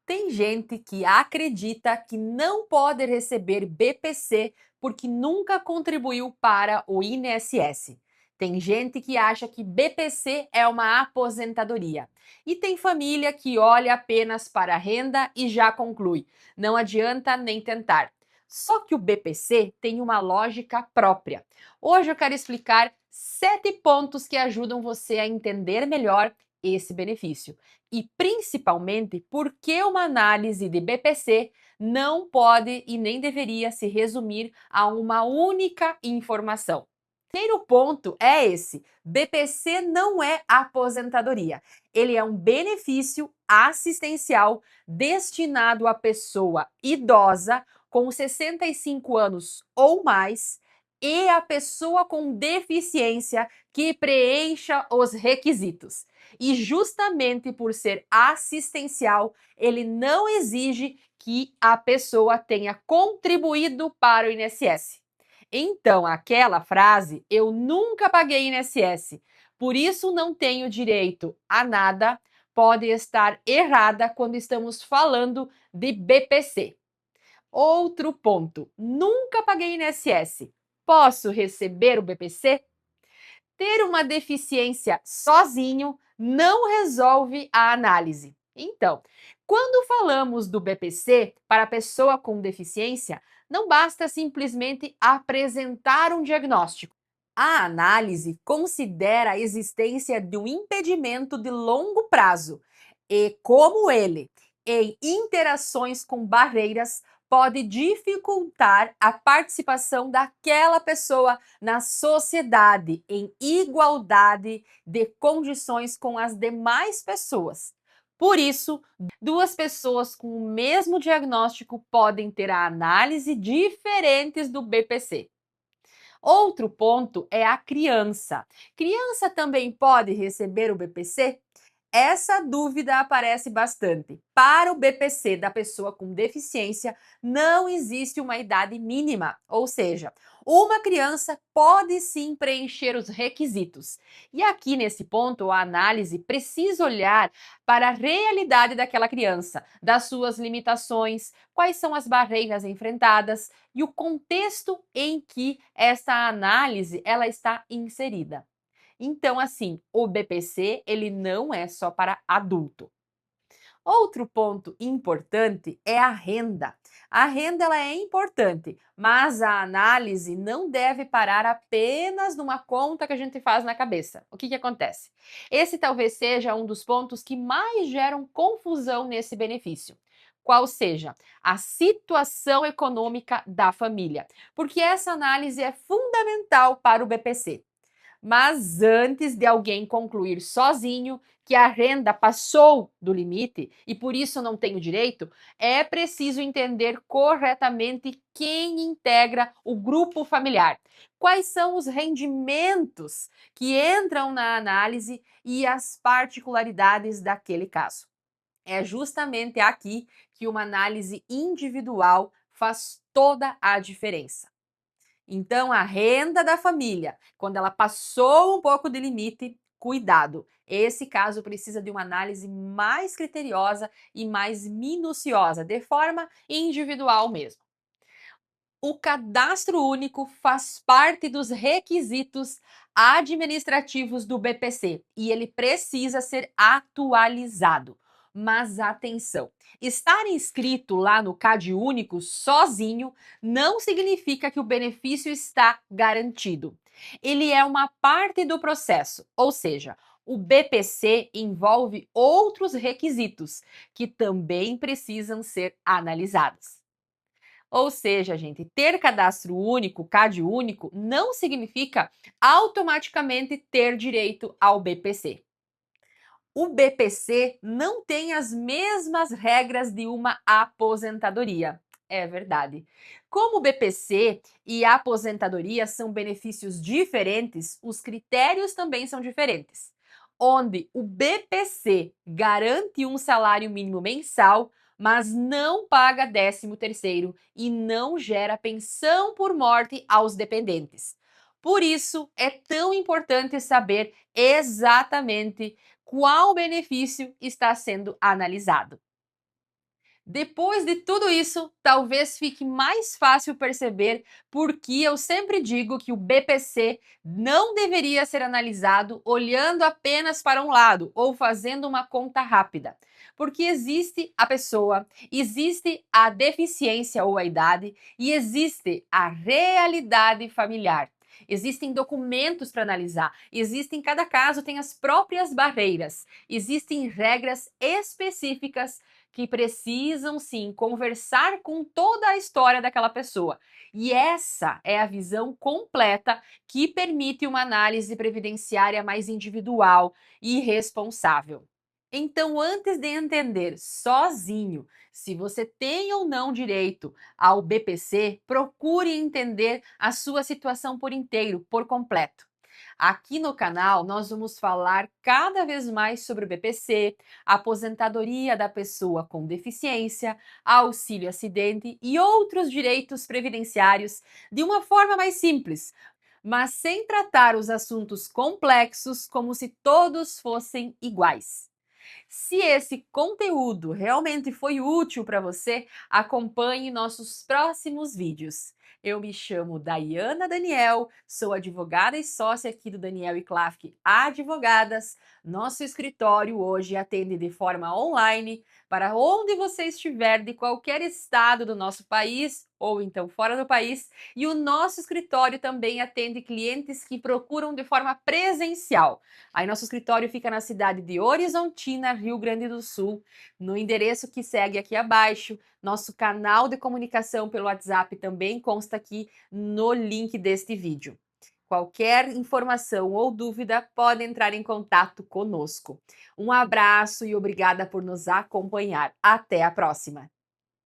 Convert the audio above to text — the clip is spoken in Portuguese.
Tem gente que acredita que não pode receber BPC porque nunca contribuiu para o INSS. Tem gente que acha que BPC é uma aposentadoria. E tem família que olha apenas para a renda e já conclui: não adianta nem tentar. Só que o BPC tem uma lógica própria. Hoje eu quero explicar 7 pontos que ajudam você a entender melhor esse benefício e principalmente por que uma análise de BPC não pode e nem deveria se resumir a uma única informação. O primeiro ponto é esse: BPC não é aposentadoria. Ele é um benefício assistencial destinado à pessoa idosa com 65 anos ou mais e a pessoa com deficiência que preencha os requisitos. E justamente por ser assistencial, ele não exige que a pessoa tenha contribuído para o INSS. Então, aquela frase, eu nunca paguei INSS, por isso não tenho direito a nada, pode estar errada quando estamos falando de BPC. Outro ponto, nunca paguei INSS. Posso receber o BPC? Ter uma deficiência sozinho não resolve a análise. Então, quando falamos do BPC para a pessoa com deficiência, não basta simplesmente apresentar um diagnóstico. A análise considera a existência de um impedimento de longo prazo e como ele, em interações com barreiras, pode dificultar a participação daquela pessoa na sociedade em igualdade de condições com as demais pessoas. Por isso, duas pessoas com o mesmo diagnóstico podem ter a análise diferentes do BPC. Outro ponto é a criança. Criança também pode receber o BPC? Essa dúvida aparece bastante. Para o BPC da pessoa com deficiência, não existe uma idade mínima, ou seja, uma criança pode sim preencher os requisitos. E aqui nesse ponto, a análise precisa olhar para a realidade daquela criança, das suas limitações, quais são as barreiras enfrentadas e o contexto em que essa análise ela está inserida. Então, assim, o BPC ele não é só para adulto. Outro ponto importante é a renda. A renda ela é importante, mas a análise não deve parar apenas numa conta que a gente faz na cabeça. O que acontece? Esse talvez seja um dos pontos que mais geram confusão nesse benefício. Qual seja a situação econômica da família, porque essa análise é fundamental para o BPC. Mas antes de alguém concluir sozinho que a renda passou do limite e por isso não tem o direito, é preciso entender corretamente quem integra o grupo familiar, quais são os rendimentos que entram na análise e as particularidades daquele caso. É justamente aqui que uma análise individual faz toda a diferença. Então, a renda da família, quando ela passou um pouco de limite, cuidado. Esse caso precisa de uma análise mais criteriosa e mais minuciosa, de forma individual mesmo. O cadastro único faz parte dos requisitos administrativos do BPC e ele precisa ser atualizado. Mas atenção, estar inscrito lá no CAD único sozinho não significa que o benefício está garantido. Ele é uma parte do processo, ou seja, o BPC envolve outros requisitos que também precisam ser analisados. Ou seja, gente, ter cadastro único, CAD único, não significa automaticamente ter direito ao BPC. O BPC não tem as mesmas regras de uma aposentadoria. É verdade. Como o BPC e a aposentadoria são benefícios diferentes, os critérios também são diferentes. Onde o BPC garante um salário mínimo mensal, mas não paga 13º e não gera pensão por morte aos dependentes. Por isso, é tão importante saber exatamente qual benefício está sendo analisado. Depois de tudo isso, talvez fique mais fácil perceber por que eu sempre digo que o BPC não deveria ser analisado olhando apenas para um lado ou fazendo uma conta rápida. Porque existe a pessoa, existe a deficiência ou a idade e existe a realidade familiar. Existem documentos para analisar, existem, cada caso tem as próprias barreiras, existem regras específicas que precisam sim conversar com toda a história daquela pessoa. E essa é a visão completa que permite uma análise previdenciária mais individual e responsável. Então, antes de entender sozinho se você tem ou não direito ao BPC, procure entender a sua situação por inteiro, por completo. Aqui no canal, nós vamos falar cada vez mais sobre o BPC, a aposentadoria da pessoa com deficiência, auxílio acidente e outros direitos previdenciários de uma forma mais simples, mas sem tratar os assuntos complexos como se todos fossem iguais. Se esse conteúdo realmente foi útil para você, acompanhe nossos próximos vídeos. Eu me chamo Daiana Daniel, sou advogada e sócia aqui do Daniel e Klafke Advogadas. Nosso escritório hoje atende de forma online para onde você estiver, de qualquer estado do nosso país ou então fora do país. E o nosso escritório também atende clientes que procuram de forma presencial. Aí nosso escritório fica na cidade de Horizontina, Rio Grande do Sul, no endereço que segue aqui abaixo. Nosso canal de comunicação pelo WhatsApp também consta aqui no link deste vídeo. Qualquer informação ou dúvida, pode entrar em contato conosco. Um abraço e obrigada por nos acompanhar. Até a próxima!